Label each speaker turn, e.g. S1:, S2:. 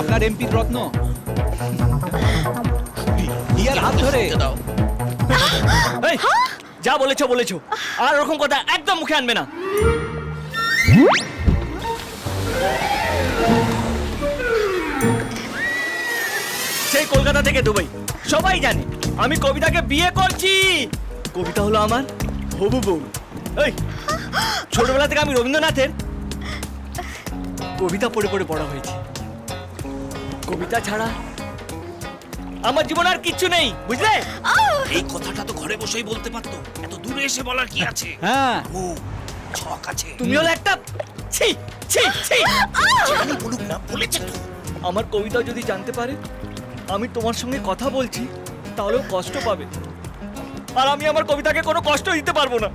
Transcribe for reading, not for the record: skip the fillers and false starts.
S1: আপনার এমপি রত্ন ইয়ার হাত ধরে
S2: দাও।
S3: এই, যা বলেছো বলেছো, আর ওরকম কথা একদম মুখে আনবে না। সেই কলকাতা থেকে দুবাই সবাই জানে আমি কবিতাকে বিয়ে করছি। কবিতা হলো আমার হবু বউ। এই, ছোটবেলা থেকে আমি রবীন্দ্রনাথের কবিতা পড়ে পড়ে পড়া হয়েছে। কবিতা ছাড়া আমার জীবন আর কিচ্ছু নেই, বুঝলে?
S2: এই কথাটা তো ঘরে বসেই বলতে পারতো, এত দূরে এসে বলার কি আছে?
S1: হ্যাঁ
S2: ও ছক আছে।
S3: তুমি হলো একটা ছি ছি ছি।
S2: জানি বলুক না, বলেছে তো।
S3: আমার কবিতা যদি জানতে পারে আমি তোমার সঙ্গে কথা বলছি তাহলেও কষ্ট পাবে, আর আমি আমার কবিতাকে কোনো কষ্ট দিতে পারবো না।